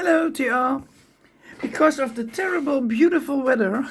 Hello to you all. Because of the terrible, beautiful weather,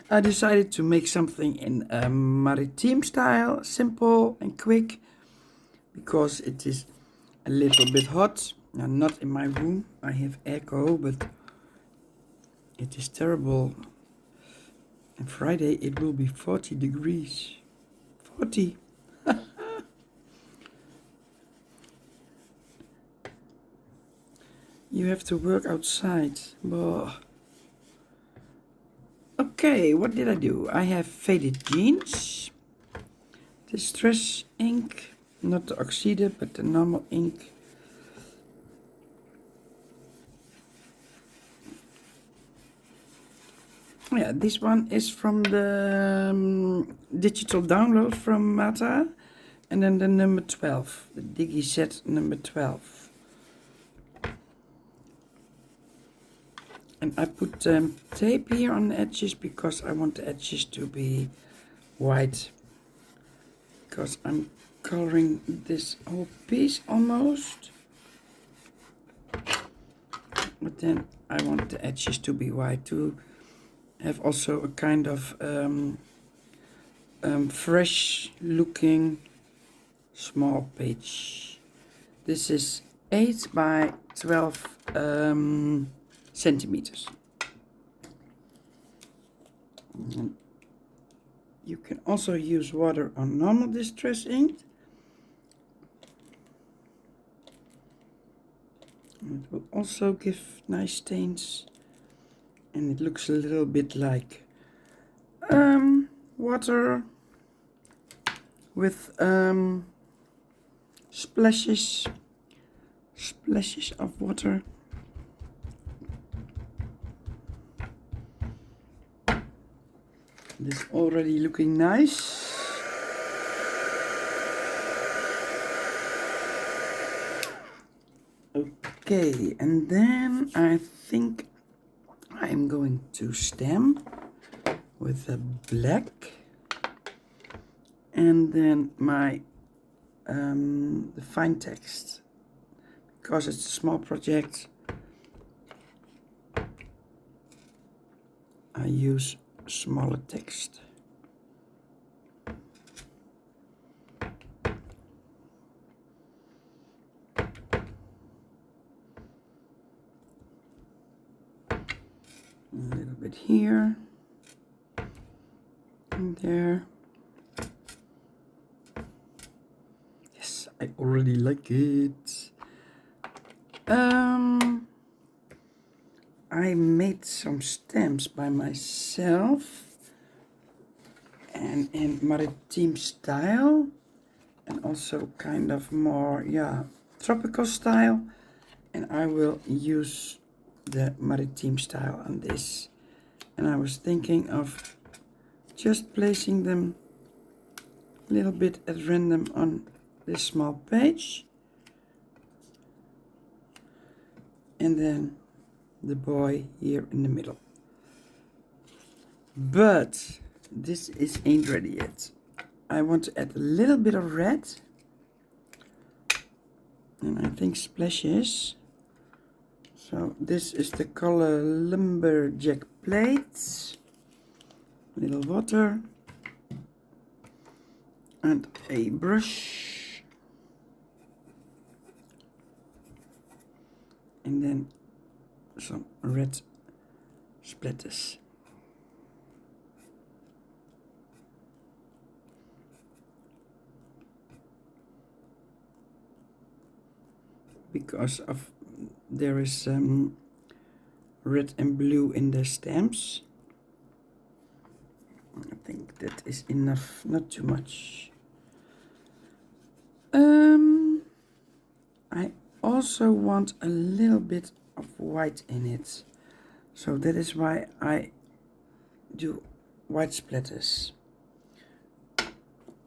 I decided to make something in a maritime style, simple and quick, because it is a little bit hot. Now, not in my room, I have echo, but it is terrible. And Friday it will be 40 degrees. 40. You have to work outside. Blah. Okay, what did I do? I have faded jeans, distress ink, not the oxide, but the normal ink. Yeah, this one is from the digital download from Mata, and then the number 12, the DigiSet number 12. And I put tape here on the edges because I want the edges to be white. Because I'm coloring this whole piece almost. But then I want the edges to be white to have also a kind of fresh looking small page. This is 8 by 12 centimeters. And you can also use water on normal distress ink. And it will also give nice stains, and it looks a little bit like water with splashes of water. This already looking nice. Okay, and then I think I'm going to stamp with a black, and then my the fine text, because it's a small project. I use smaller text. A little bit here and there. Yes, I already like it. I made some stamps by myself and in maritime style, and also kind of more, yeah, tropical style. And I will use the maritime style on this. And I was thinking of just placing them a little bit at random on this small page. And then the boy here in the middle. But this ain't ready yet. I want to add a little bit of red. And I think splashes. So this is the color Lumberjack Plates. Little water. And a brush. And then some red splatters. Because of there is red and blue in the stamps. I think that is enough, not too much. I also want a little bit of white in it. So that is why I do white splatters.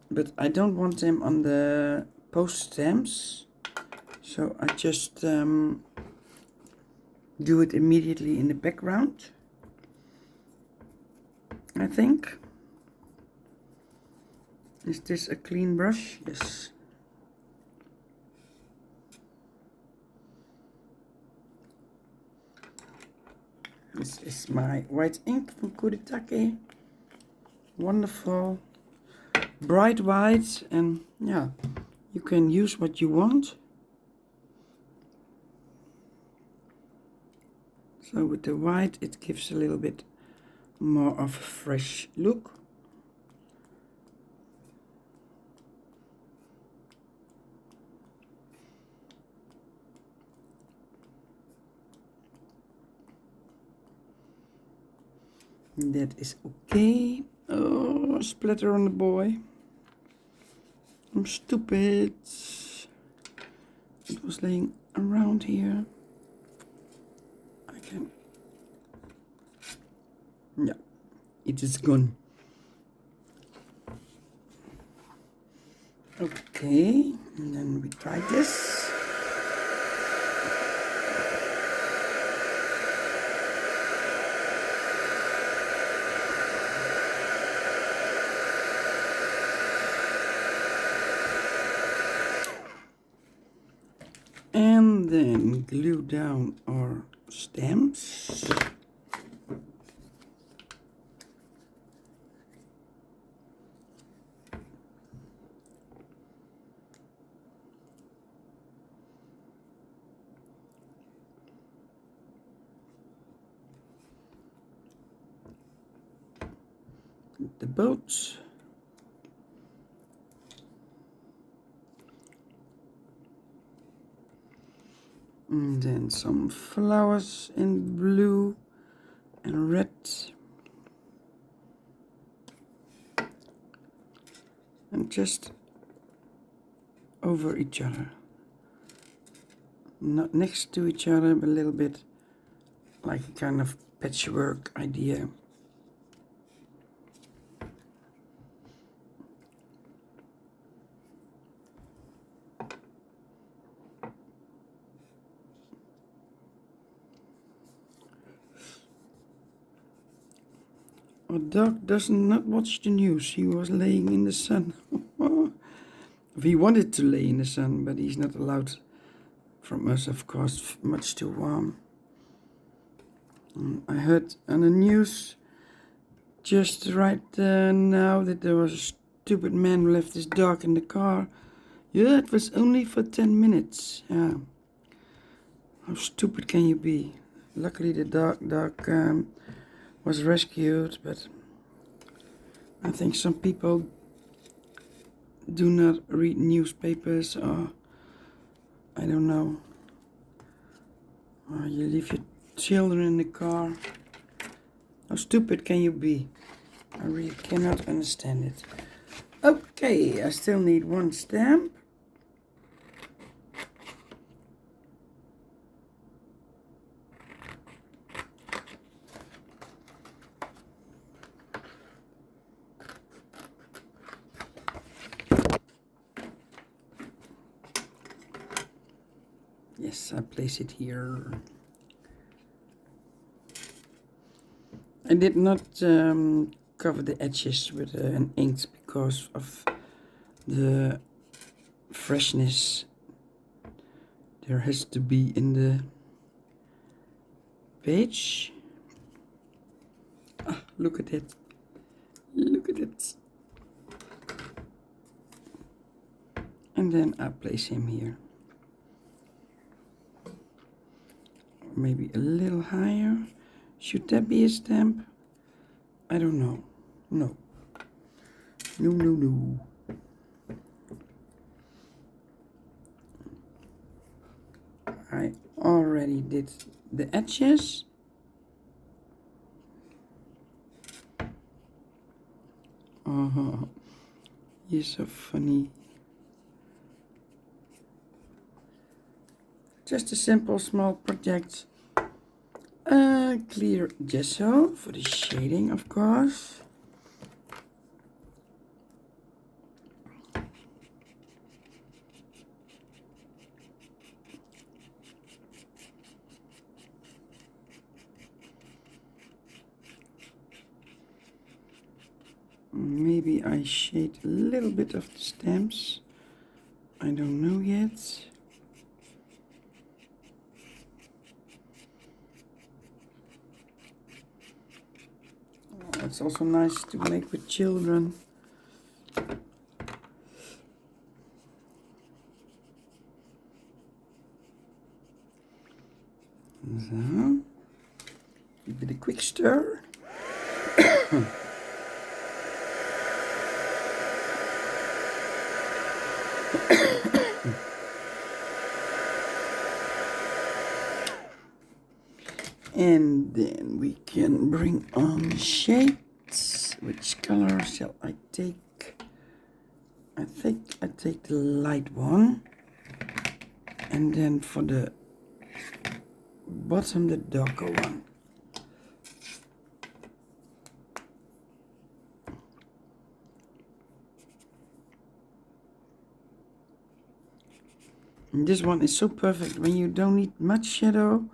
But I don't want them on the post stamps. So I just do it immediately in the background, I think. Is this a clean brush? Yes. This is my white ink from Kuretake. Wonderful, bright white, and yeah, you can use what you want. So with the white it gives a little bit more of a fresh look. That is okay. Oh, splatter on the boy. I'm stupid. It was laying around here. I can... Yeah, it is gone. Okay, and then we try this. And then glue down our stamps. The boat. And then some flowers in blue and red. And just over each other. Not next to each other, but a little bit like a kind of patchwork idea. Our dog does not watch the news. He was laying in the sun. He wanted to lay in the sun, but he's not allowed from us, of course, much too warm. I heard on the news just right now that there was a stupid man who left his dog in the car. Yeah, it was only for 10 minutes. Yeah. How stupid can you be? Luckily the dog was rescued, but I think some people do not read newspapers, or I don't know, or you leave your children in the car. How stupid can you be? I really cannot understand it. Okay, I still need one stamp. Yes, I place it here. I did not cover the edges with an ink because of the freshness there has to be in the page. Ah, look at it. Look at it. And then I place him here. Maybe a little higher. Should that be a stamp? I don't know. No. No, no, no. I already did the edges. Oh, you're so funny. Just a simple small project. Clear gesso for the shading, of course. Maybe I shade a little bit of the stamps. I don't know yet. That's also nice to make with children. So, give it a quick stir. And then we can bring on shades. Which color shall I take? I think I take the light one. And then for the bottom, the darker one. And this one is so perfect when you don't need much shadow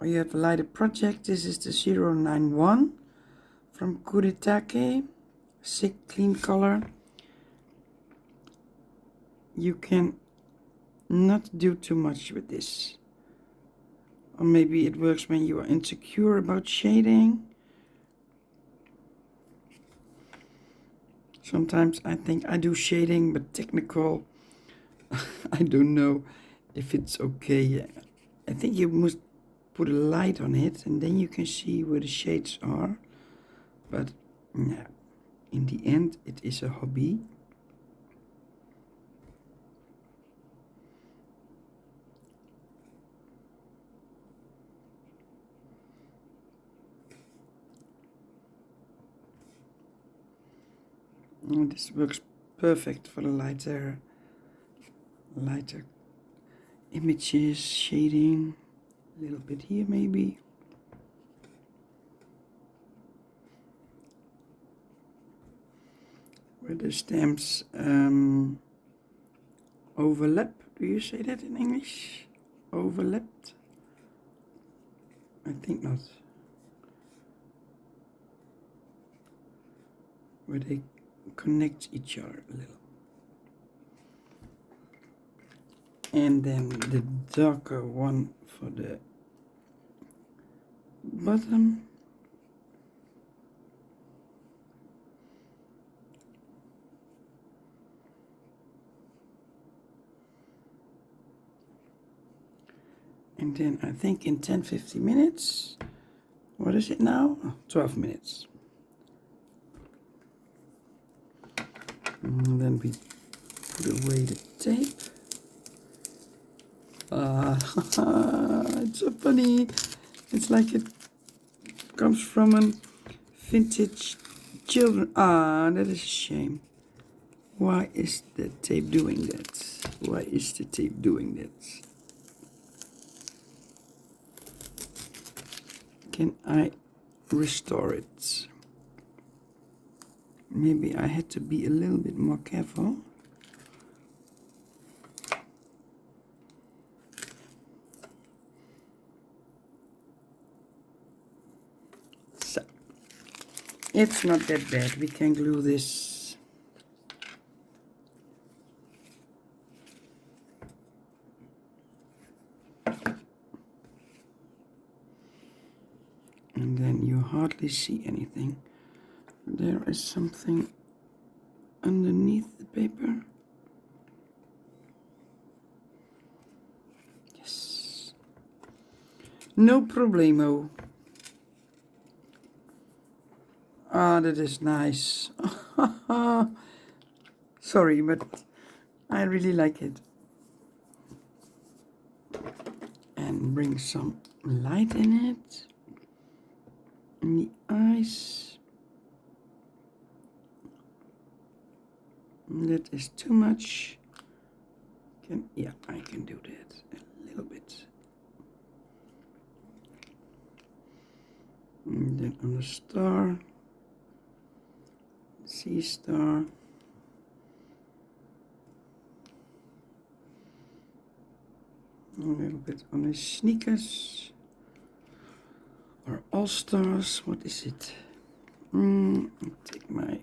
or you have a lighter project. This is the 091 from Kuretake. Sick clean color. You can not do too much with this. Or maybe it works when you are insecure about shading. Sometimes I think I do shading, but technical, I don't know if it's okay. I think you must put a light on it and then you can see where the shades are. But yeah, in the end, it is a hobby. Oh, this works perfect for the lighter images, shading, a little bit here maybe. Where the stamps overlap. Do you say that in English? Overlapped? I think not. Where they connect each other a little. And then the darker one for the bottom. And then I think in 10-15 minutes, what is it now? Oh, 12 minutes. And then we put away the tape. It's so funny. It's like it comes from a vintage children. That is a shame. Why is the tape doing that? Why is the tape doing that? Can I restore it? Maybe I had to be a little bit more careful. So, it's not that bad. We can glue this. And then you hardly see anything. There is something underneath the paper. Yes. No problemo. That is nice. Sorry, but I really like it. And bring some light in it. In the eyes. That is too much. Yeah, I can do that a little bit. And then on the star, sea star. A little bit on his sneakers. Or all stars. What is it? I'll take my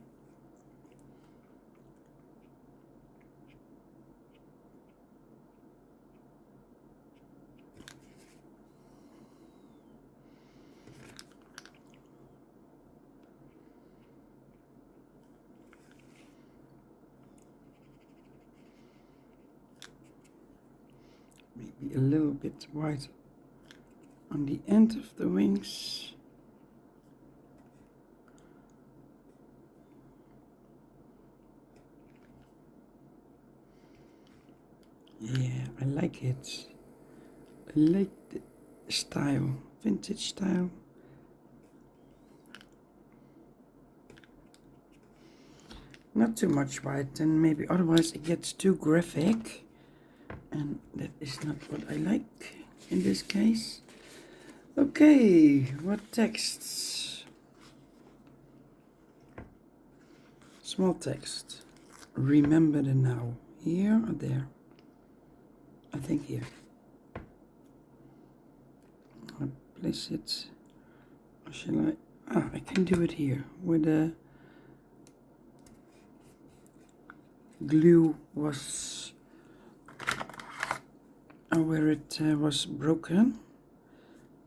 maybe a little bit white on the end of the wings. Yeah, I like it. I like the style, vintage style. Not too much white, and maybe otherwise it gets too graphic. And that is not what I like in this case. Okay, what texts? Small text. Remember the now. Here or there? I think here. I'll place it. Or shall I? Ah, I can do it here where the glue was, where it was broken.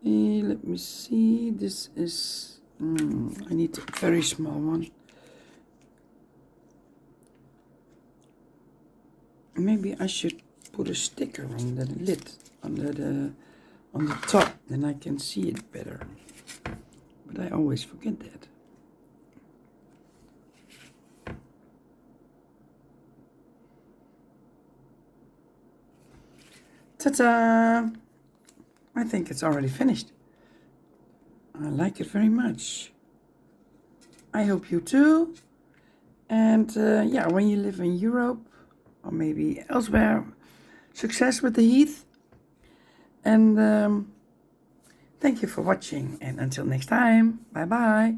Let me see. This is. I need a very small one. Maybe I should put a sticker on the lid, on the top, then I can see it better. But I always forget that. Ta-ta! I think it's already finished. I like it very much. I hope you too. And yeah, when you live in Europe or maybe elsewhere, success with the heath. And thank you for watching. And until next time, bye bye.